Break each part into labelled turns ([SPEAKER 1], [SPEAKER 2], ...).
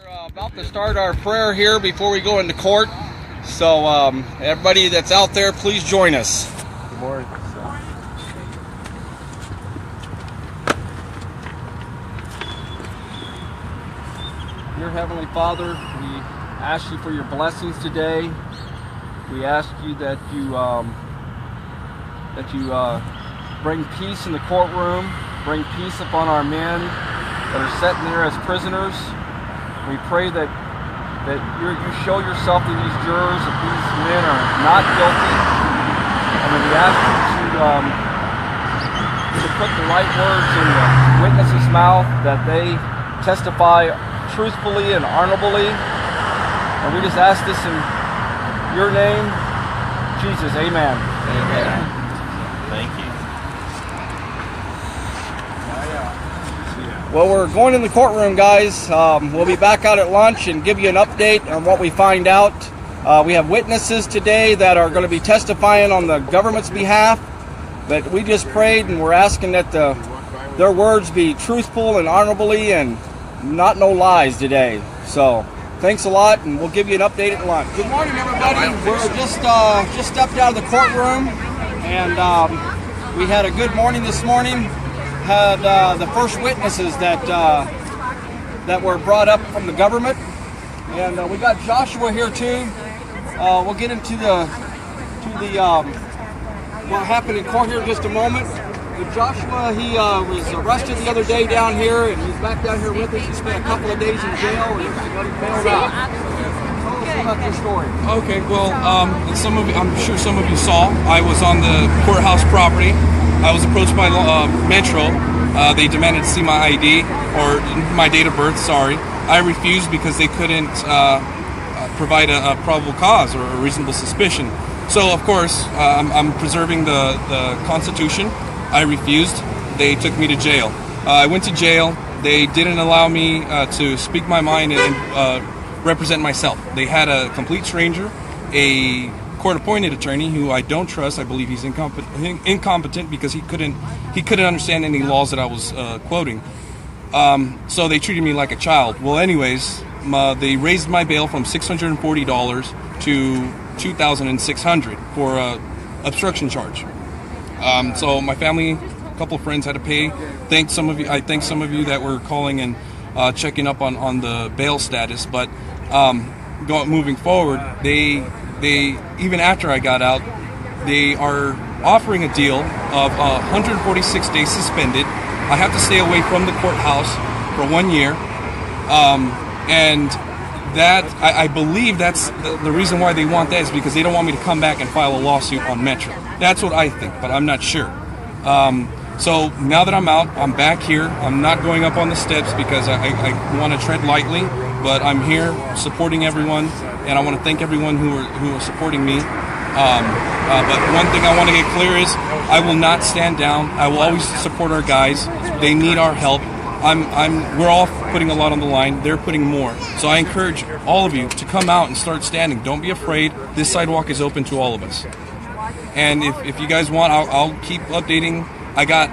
[SPEAKER 1] About to start our prayer here before we go into court. So everybody that's out there, please join us.
[SPEAKER 2] Good morning.
[SPEAKER 1] Dear Heavenly Father, we ask you for your blessings today. We ask you that you bring peace in the courtroom, bring peace upon our men that are sitting there as prisoners. We pray that you show yourself to these jurors that these men are not guilty, and then we ask you to put the right words in the witness's mouth, that they testify truthfully and honorably. And we just ask this in your name, Jesus. Amen.
[SPEAKER 2] Amen. Thank you.
[SPEAKER 1] Well, we're going in the courtroom, guys. We'll be back out at lunch and give you an update on what we find out. We have witnesses today that are going to be testifying on the government's behalf. But we just prayed and we're asking that their words be truthful and honorably and not no lies today. So thanks a lot, and we'll give you an update at lunch. Good morning, everybody. We're just stepped out of the courtroom, and we had a good morning this morning. Had the first witnesses that were brought up from the government, and we got Joshua here too. We'll get into what happened in court here in just a moment. But Joshua, he was arrested the other day down here, and he's back down here with us. He spent a couple of days in jail, and he bailed out. Tell us about your story.
[SPEAKER 3] Okay, well, I'm sure some of you saw, I was on the courthouse property. I was approached by Metro. They demanded to see my ID, or my date of birth, sorry. I refused because they couldn't provide a probable cause or a reasonable suspicion. So, of course, I'm preserving the Constitution. I refused. They took me to jail. I went to jail. They didn't allow me to speak my mind and represent myself. They had a complete stranger, a court-appointed attorney who I don't trust. I believe he's incompetent because he couldn't understand any laws that I was quoting. So they treated me like a child. Well, anyways, they raised my bail from $640 to $2,600 for obstruction charge. So my family, a couple of friends had to pay. I thank some of you that were calling and checking up on the bail status. But moving forward, they even after I got out, they are offering a deal of 146 days suspended. I have to stay away from the courthouse for 1 year, and that I believe that's the reason why they want that is because they don't want me to come back and file a lawsuit on Metro. That's what I think, but I'm not sure. So now that I'm out, I'm back here. I'm not going up on the steps because I want to tread lightly, but I'm here supporting everyone, and I want to thank everyone who are supporting me. But one thing I want to get clear is I will not stand down. I will always support our guys. They need our help. We're all putting a lot on the line. They're putting more. So I encourage all of you to come out and start standing. Don't be afraid. This sidewalk is open to all of us. And if you guys want, I'll keep updating. I got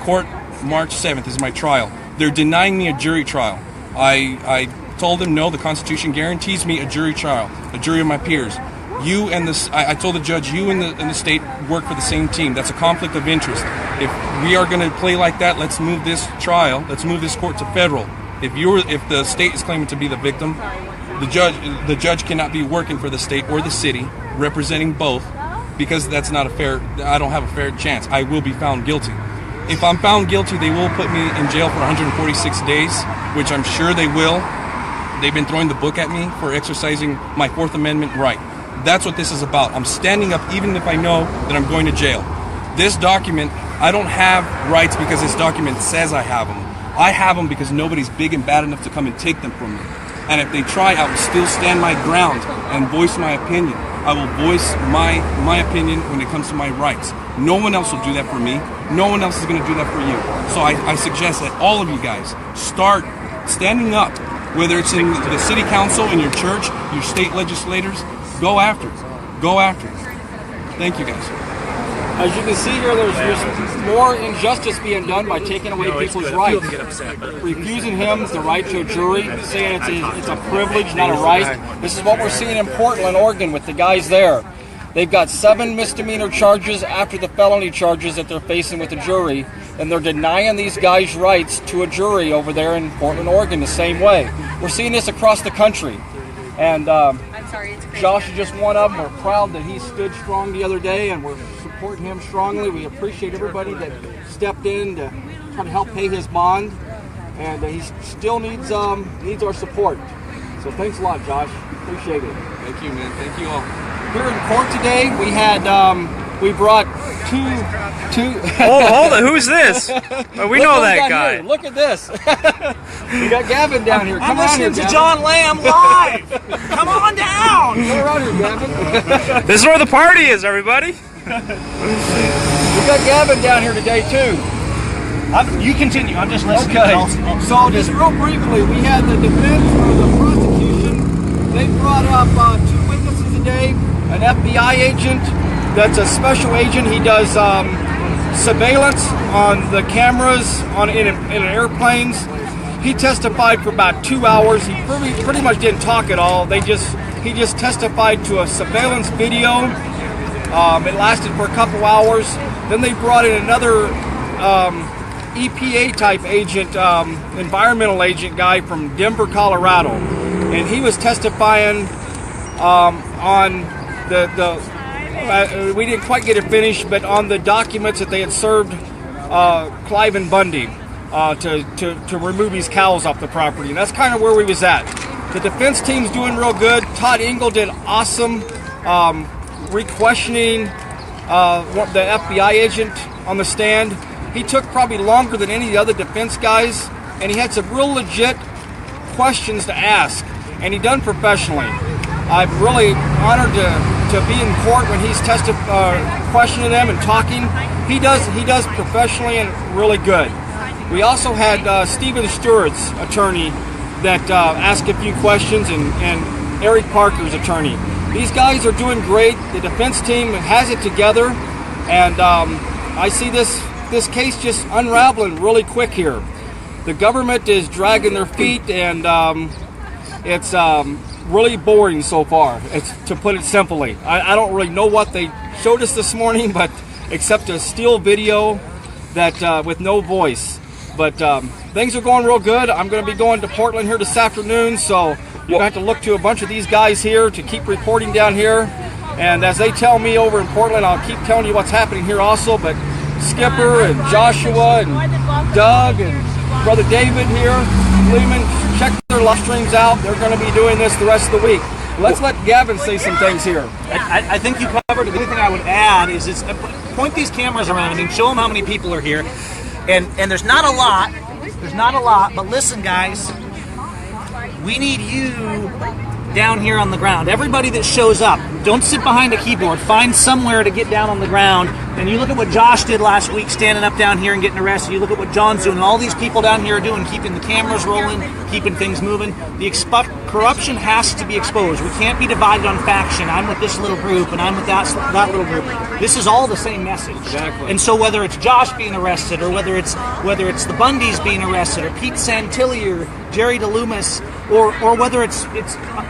[SPEAKER 3] court March 7th is my trial. They're denying me a jury trial. I told them no, the Constitution guarantees me a jury trial, a jury of my peers. You and I told the judge, you and the state work for the same team. That's a conflict of interest. If we are going to play like that, let's move this trial, let's move this court to federal. If the state is claiming to be the victim, the judge cannot be working for the state or the city, representing both, because that's not I don't have a fair chance. I will be found guilty. If I'm found guilty, they will put me in jail for 146 days, which I'm sure they will. They've been throwing the book at me for exercising my Fourth Amendment right. That's what this is about. I'm standing up even if I know that I'm going to jail. This document, I don't have rights because this document says I have them. I have them because nobody's big and bad enough to come and take them from me. And if they try, I will still stand my ground and voice my opinion. I will voice my opinion when it comes to my rights. No one else will do that for me. No one else is going to do that for you. So I suggest that all of you guys start standing up, whether it's in the city council, in your church, your state legislators. Go after it. Go after it. Thank you, guys.
[SPEAKER 1] As you can see here, there's more injustice being done by taking away people's rights. Refusing him the right to a jury, saying it's a privilege, not a right. This is what we're seeing in Portland, Oregon with the guys there. They've got 7 misdemeanor charges after the felony charges that they're facing with the jury, and they're denying these guys' rights to a jury over there in Portland, Oregon the same way. We're seeing this across the country. And
[SPEAKER 4] I'm sorry, it's crazy.
[SPEAKER 1] Josh is just one of them. We're proud that he stood strong the other day, and we're supporting him strongly. We appreciate everybody that stepped in to try to help pay his bond, and he still needs our support. So thanks a lot, Josh. Appreciate it.
[SPEAKER 3] Thank you, man. Thank you all.
[SPEAKER 1] Here in court today, we brought two.
[SPEAKER 5] Hold it. Who's this? We know that guy.
[SPEAKER 1] Here. Look at this. We got Gavin down here. Come on here,
[SPEAKER 6] listening to
[SPEAKER 1] Gavin.
[SPEAKER 6] John Lamb live. Come on down.
[SPEAKER 1] Come around here, Gavin.
[SPEAKER 5] This is where the party is, everybody.
[SPEAKER 1] We got Gavin down here today too.
[SPEAKER 6] You continue. I'm just listening.
[SPEAKER 1] Okay. So just real briefly, we had the defense or the prosecution. They brought up 2 witnesses today. An FBI agent that's a special agent. He does surveillance on the cameras in airplanes. He testified for about 2 hours. He pretty much didn't talk at all. He just testified to a surveillance video. It lasted for a couple hours. Then they brought in another EPA type agent, environmental agent guy from Denver, Colorado, and he was testifying on we didn't quite get it finished, but on the documents that they had served Clive and Bundy to remove these cows off the property. And that's kind of where we was at. The defense team's doing real good. Todd Engel did awesome re-questioning the FBI agent on the stand. He took probably longer than any of the other defense guys, and he had some real legit questions to ask, and he done professionally. I'm really honored to be in court when he's questioning them and talking. He does professionally and really good. We also had Stephen Stewart's attorney that asked a few questions, and Eric Parker's attorney. These guys are doing great. The defense team has it together, and I see this case just unraveling really quick here. The government is dragging their feet, and it's really boring so far, to put it simply. I don't really know what they showed us this morning, but except a still video that with no voice. But things are going real good. I'm going to be going to Portland here this afternoon, so you're going to have to look to a bunch of these guys here to keep reporting down here. And as they tell me over in Portland, I'll keep telling you what's happening here also. But Skipper and Joshua and Doug and Brother David here, Lehman, check their live streams out. They're going to be doing this the rest of the week. Let's let Gavin say some things here.
[SPEAKER 6] I think you covered it. The only thing I would add is point these cameras around. I mean, show them how many people are here. And there's not a lot. There's not a lot. But listen, guys, we need you down here on the ground. Everybody that shows up, don't sit behind a keyboard. Find somewhere to get down on the ground. And you look at what Josh did last week, standing up down here and getting arrested. You look at what John's doing, and all these people down here are doing, keeping the cameras rolling, keeping things moving. The corruption has to be exposed. We can't be divided on faction. I'm with this little group, and I'm with that little group. This is all the same message. Exactly. And so whether it's Josh being arrested, or whether it's the Bundys being arrested, or Pete Santilli, or Jerry DeLumis, or whether it's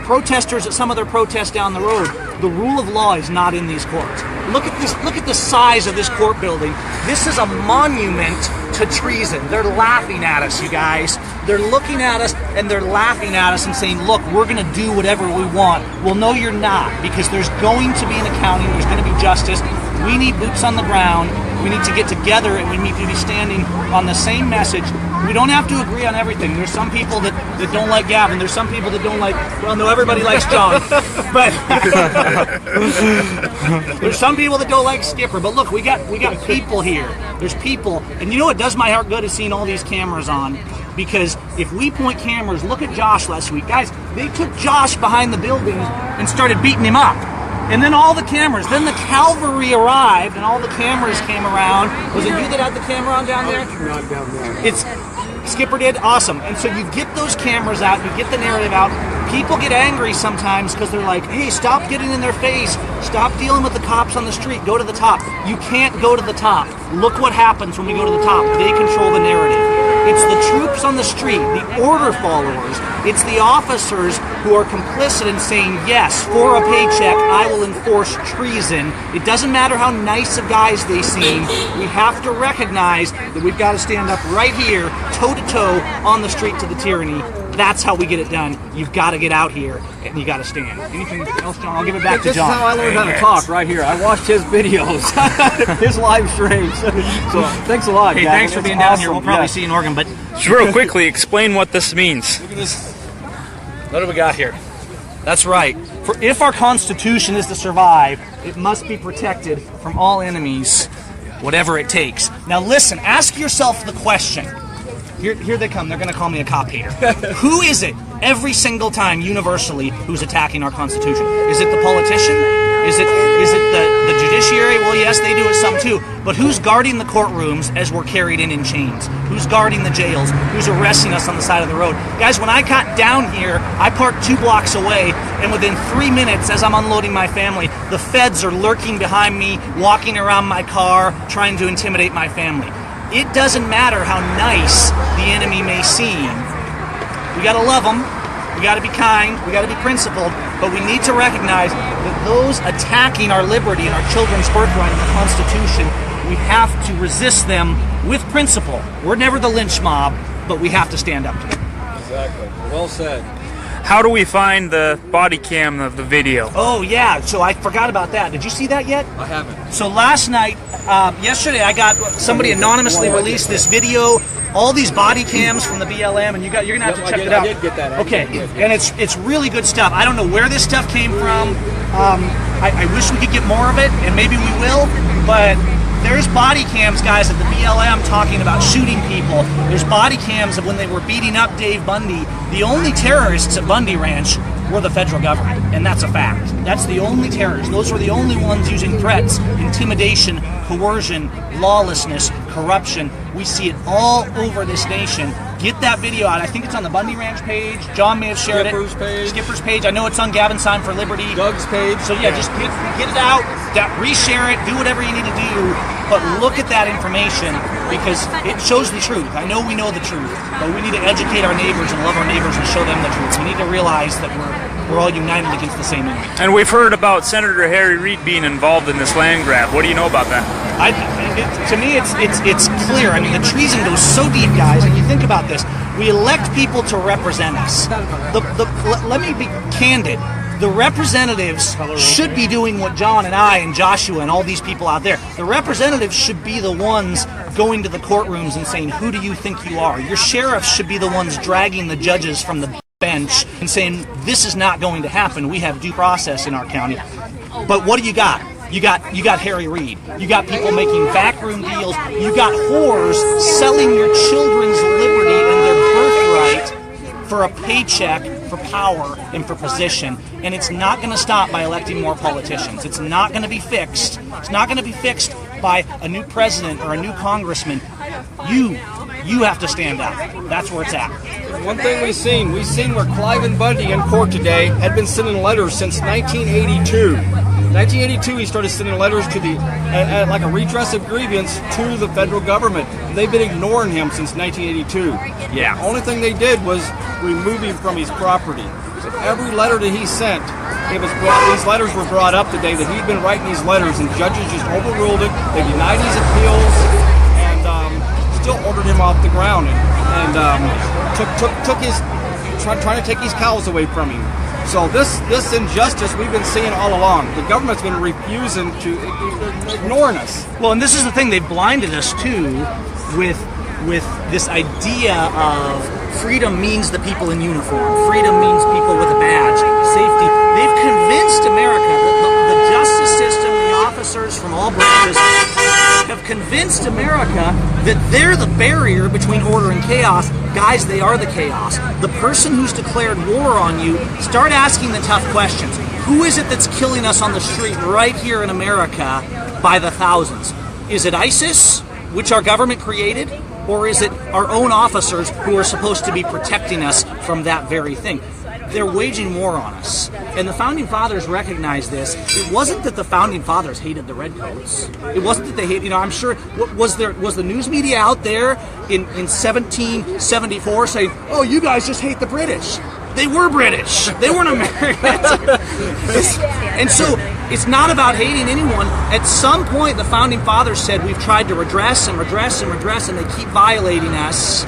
[SPEAKER 6] protesters at some other protest down the road, the rule of law is not in these courts. Look at this. Look at the size of this court building. This is a monument to treason. They're laughing at us, you guys. They're looking at us and they're laughing at us and saying, look, we're going to do whatever we want. Well, no, you're not, because there's going to be an accounting. There's going to be justice. We need boots on the ground. We need to get together, and we need to be standing on the same message. We don't have to agree on everything. There's some people that don't like Gavin. There's some people that don't like, well, no, everybody likes John. But there's some people that don't like Skipper. But look, we got people here. There's people. And you know what does my heart good is seeing all these cameras on. Because if we point cameras, look at Josh last week. Guys, they took Josh behind the building and started beating him up. And then all the cameras, then the cavalry arrived and all the cameras came around. Was it you that had the camera on down there?
[SPEAKER 1] Not down there.
[SPEAKER 6] Skipper did? Awesome. And so you get those cameras out, you get the narrative out. People get angry sometimes because they're like, hey, stop getting in their face. Stop dealing with the cops on the street. Go to the top. You can't go to the top. Look what happens when we go to the top. They control the narrative. It's the troops on the street, the order followers. It's the officers who are complicit in saying, yes, for a paycheck, I will enforce treason. It doesn't matter how nice of guys they seem. We have to recognize that we've got to stand up right here, toe-to-toe, on the street to the tyranny. That's how we get it done. You've got to get out here, and you got to stand. Anything else, John? I'll give it back to John.
[SPEAKER 1] This is how I learned how to talk right here. I watched his videos, his live streams. So thanks a lot,
[SPEAKER 6] Hey,
[SPEAKER 1] Gavin.
[SPEAKER 6] thanks for
[SPEAKER 1] It's
[SPEAKER 6] being down
[SPEAKER 1] awesome.
[SPEAKER 6] here. We'll probably
[SPEAKER 1] Yeah.
[SPEAKER 6] see you in Oregon, but
[SPEAKER 5] Just real quickly, explain what this means.
[SPEAKER 6] look at this. What do we got here? That's right. For if our Constitution is to survive, it must be protected from all enemies, whatever it takes. Now listen, ask yourself the question. Here they come. They're going to call me a cop hater. Who is it every single time, universally, who's attacking our Constitution? Is it the politician? Is it the judiciary? Well, yes, they do it some too. But who's guarding the courtrooms as we're carried in chains? Who's guarding the jails? Who's arresting us on the side of the road? Guys, when I got down here, I parked 2 blocks away, and within 3 minutes, as I'm unloading my family, the feds are lurking behind me, walking around my car, trying to intimidate my family. It doesn't matter how nice the enemy may seem. We gotta love them. We got to be kind, we got to be principled, but we need to recognize that those attacking our liberty and our children's birthright in the Constitution, we have to resist them with principle. We're never the lynch mob, but we have to stand up to them.
[SPEAKER 1] Exactly. Well said.
[SPEAKER 5] How do we find the body cam of the video?
[SPEAKER 6] Oh yeah, so I forgot about that. Did you see that yet?
[SPEAKER 1] I haven't.
[SPEAKER 6] So last night, yesterday, I got somebody anonymously released this video. All these body cams from the BLM, and you're gonna have to check it out.
[SPEAKER 1] I did get that.
[SPEAKER 6] Okay, and it's really good stuff. I don't know where this stuff came from. I wish we could get more of it, and maybe we will. But there's body cams, guys, at the BLM talking about shooting people. There's body cams of when they were beating up Dave Bundy. The only terrorists at Bundy Ranch were the federal government, and that's a fact. That's the only terrorists. Those were the only ones using threats, intimidation, coercion, lawlessness, corruption. We see it all over this nation. Get that video out. I think it's on the Bundy Ranch page. John may have shared
[SPEAKER 1] Skipper's
[SPEAKER 6] it.
[SPEAKER 1] page.
[SPEAKER 6] Skipper's page. I know it's on Gavin Seim for Liberty.
[SPEAKER 1] Doug's page.
[SPEAKER 6] So yeah, just get it out, reshare it, do whatever you need to do, but look at that information because it shows the truth. I know we know the truth, but we need to educate our neighbors and love our neighbors and show them the truth. We need to realize that we're all united against the same enemy.
[SPEAKER 5] And we've heard about Senator Harry Reid being involved in this land grab. What do you know about that?
[SPEAKER 6] To me, it's clear. I mean, the treason goes so deep, guys. And you think about this: we elect people to represent us. Let me be candid. The representatives should be doing what John and I and Joshua and all these people out there. The representatives should be the ones going to the courtrooms and saying, "Who do you think you are?" Your sheriffs should be the ones dragging the judges from the bench and saying, "This is not going to happen. We have due process in our county." But what do you got? You got Harry Reid. You got people making backroom deals. You got whores selling your children's liberty and their birthright for a paycheck, for power, and for position. And it's not going to stop by electing more politicians. It's not going to be fixed. It's not going to be fixed by a new president or a new congressman. You have to stand up. That's where it's at.
[SPEAKER 1] One thing we've seen where Clive Bundy in court today had been sending letters since 1982. 1982, he started sending letters to like a redress of grievance to the federal government. They've been ignoring him since 1982.
[SPEAKER 5] Yeah.
[SPEAKER 1] The only thing they did was remove him from his property. So every letter that he sent, these letters were brought up today that he'd been writing these letters, and judges just overruled it. They denied his appeals and still ordered him off the ground and took his trying to take his cows away from him. So this injustice we've been seeing all along. The government's been refusing to ignoring us.
[SPEAKER 6] Well, and this is the thing, they've blinded us too with this idea of freedom means the people in uniform. Freedom means people with a badge, safety. They've convinced America, the justice system, the officers from all branches have convinced America that they're the barrier between order and chaos. Guys, they are the chaos. The person who's declared war on you, start asking the tough questions. Who is it that's killing us on the street right here in America by the thousands? Is it ISIS, which our government created? Or is it our own officers who are supposed to be protecting us from that very thing? They're waging war on us. And the Founding Fathers recognized this. It wasn't that the Founding Fathers hated the Redcoats. It wasn't that they hated, I'm sure, was the news media out there in 1774 saying, oh, you guys just hate the British? They were British. They weren't Americans. And so it's not about hating anyone. At some point, the Founding Fathers said we've tried to redress and redress and redress, and they keep violating us.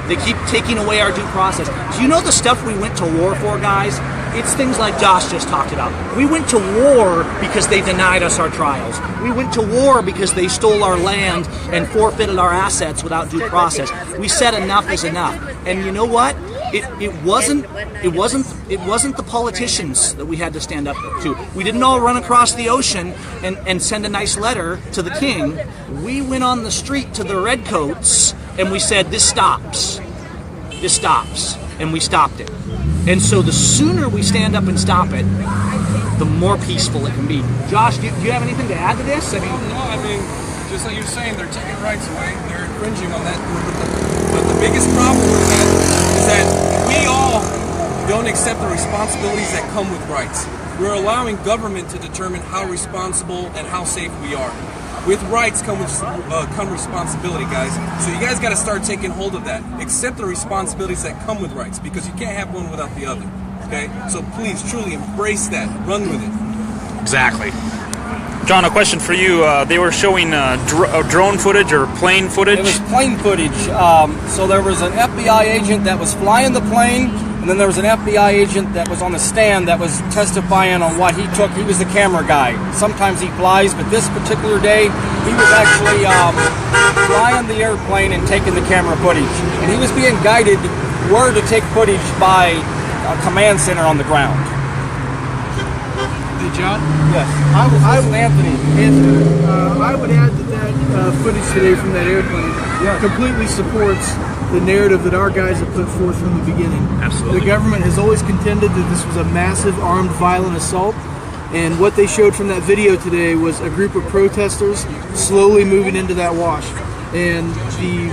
[SPEAKER 6] They keep taking away our due process. Do you know the stuff we went to war for, guys? It's things like Josh just talked about. We went to war because they denied us our trials. We went to war because they stole our land and forfeited our assets without due process. We said enough is enough. And you know what? It wasn't the politicians that we had to stand up to. We didn't all run across the ocean and send a nice letter to the king. We went on the street to the Redcoats and we said, this stops. This stops. And we stopped it. And so the sooner we stand up and stop it, the more peaceful it can be. Josh, do you have anything to add to this?
[SPEAKER 3] No, I mean, just like you're saying, they're taking rights away. They're infringing on that. But the biggest problem with that is that we all don't accept the responsibilities that come with rights. We're allowing government to determine how responsible and how safe we are. With rights come responsibility, guys. So you guys got to start taking hold of that. Accept the responsibilities that come with rights, because you can't have one without the other. Okay? So please, truly embrace that. Run with it.
[SPEAKER 5] Exactly. John, a question for you. They were showing drone footage or plane footage?
[SPEAKER 1] It was plane footage. So there was an FBI agent that was flying the plane, and then there was an FBI agent that was on the stand that was testifying on what he took. He was the camera guy. Sometimes he flies, but this particular day, he was actually flying the airplane and taking the camera footage. And he was being guided where to take footage by a command center on the ground.
[SPEAKER 4] Hey, John?
[SPEAKER 1] Yes.
[SPEAKER 4] Anthony, I would add that footage today from that airplane completely supports the narrative that our guys have put forth from the beginning.
[SPEAKER 5] Absolutely.
[SPEAKER 4] The government has always contended that this was a massive armed violent assault, and what they showed from that video today was a group of protesters slowly moving into that wash. And the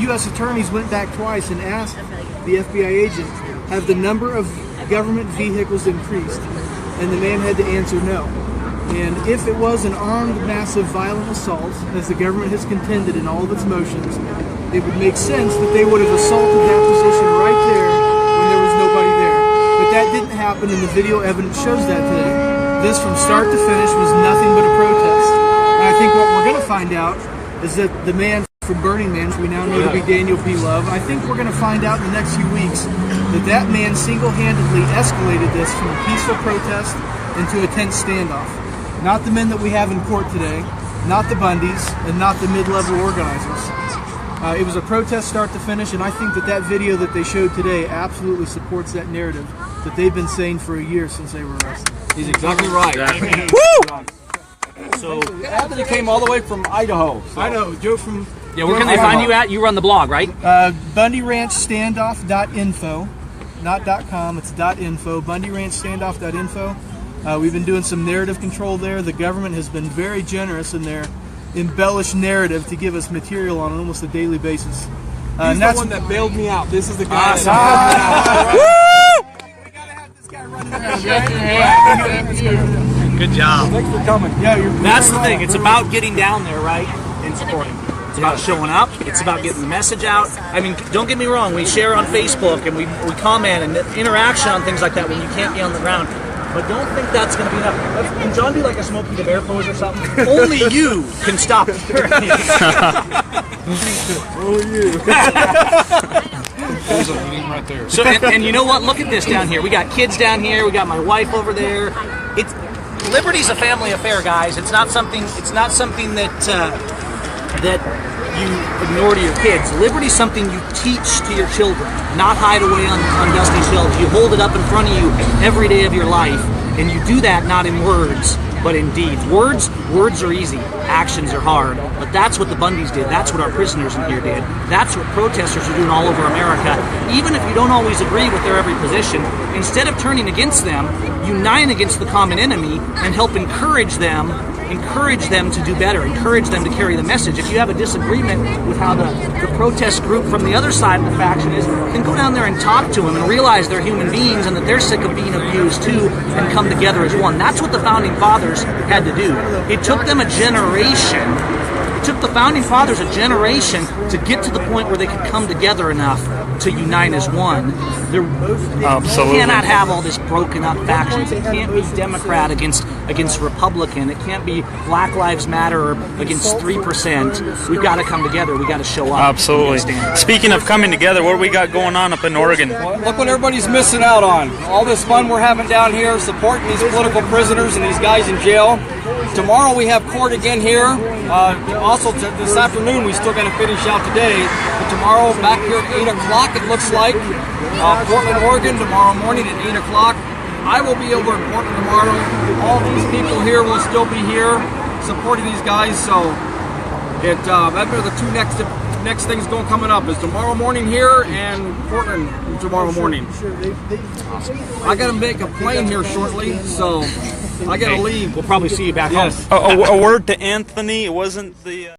[SPEAKER 4] U.S. attorneys went back twice and asked the FBI agent, have the number of government vehicles increased? And the man had to answer no. And if it was an armed, massive, violent assault, as the government has contended in all of its motions, it would make sense that they would have assaulted that position right there when there was nobody there. But that didn't happen, and the video evidence shows that today. This, from start to finish, was nothing but a protest. And I think what we're going to find out is that the man from Burning Man, which we now know to be Daniel P. Love, I think we're going to find out in the next few weeks that that man single-handedly escalated this from a peaceful protest into a tense standoff. Not the men that we have in court today, not the Bundys, and not the mid-level organizers. It was a protest start to finish, and I think that that video that they showed today absolutely supports that narrative that they've been saying for a year since they were arrested.
[SPEAKER 1] He's exactly right.
[SPEAKER 5] Woo!
[SPEAKER 1] So Anthony came all the way from Idaho. So.
[SPEAKER 4] Idaho, Joe from...
[SPEAKER 6] Yeah, where can they find you at? You run the blog, right?
[SPEAKER 4] BundyRanchStandoff.info, not .com, it's .info, BundyRanchStandoff.info. We've been doing some narrative control there. The government has been very generous in their embellished narrative to give us material on almost a daily basis.
[SPEAKER 3] He's the one that bailed me out. This is the guy.
[SPEAKER 4] We gotta have this guy running around, right?
[SPEAKER 6] Good job.
[SPEAKER 1] Thanks for coming.
[SPEAKER 4] Yeah,
[SPEAKER 6] That's the thing. It's about getting down there, right, and supporting. It's about showing up. It's about getting the message out. I mean, don't get me wrong. We share on Facebook and we comment and interaction on things like that when you can't be on the ground. But don't think that's going to be enough. Can John do like a Smokey the Bear pose or something? Only you can stop it.
[SPEAKER 4] Only you.
[SPEAKER 3] There's a meme right there.
[SPEAKER 6] So, and you know what? Look at this down here. We got kids down here. We got my wife over there. Liberty's a family affair, guys. It's not something. It's not something that that you ignore to your kids. Liberty's something you teach to your children, not hide away on dusty shelves. You hold it up in front of you every day of your life, and you do that not in words, but in deeds. Words are easy. Actions are hard. But that's what the Bundys did. That's what our prisoners in here did. That's what protesters are doing all over America. Even if you don't always agree with their every position, instead of turning against them, unite against the common enemy and help encourage them encourage them to do better, encourage them to carry the message. If you have a disagreement with how the protest group from the other side of the faction is, then go down there and talk to them and realize they're human beings and that they're sick of being abused too, and come together as one. That's what the Founding Fathers had to do. It took them a generation. It took the Founding Fathers a generation to get to the point where they could come together enough to unite as one.
[SPEAKER 5] Absolutely.
[SPEAKER 6] You cannot have all this broken up factions. It can't be Democrat against Republican. It can't be Black Lives Matter against 3%. We've got to come together. We've got to show up.
[SPEAKER 5] Absolutely. Speaking of coming together, what do we got going on up in Oregon?
[SPEAKER 1] Well, look what everybody's missing out on. All this fun we're having down here, supporting these political prisoners and these guys in jail. Tomorrow we have court again here. Also this afternoon we still got to finish out today. But tomorrow back here at 8 o'clock it looks like. Portland, Oregon tomorrow morning at 8 o'clock. I will be over in Portland tomorrow. All these people here will still be here supporting these guys. So that's the two next things coming up is tomorrow morning here and Portland tomorrow morning. I got to make a plane here shortly, so I got to leave.
[SPEAKER 6] We'll probably see you back
[SPEAKER 1] home.
[SPEAKER 5] A word to Anthony. It wasn't the...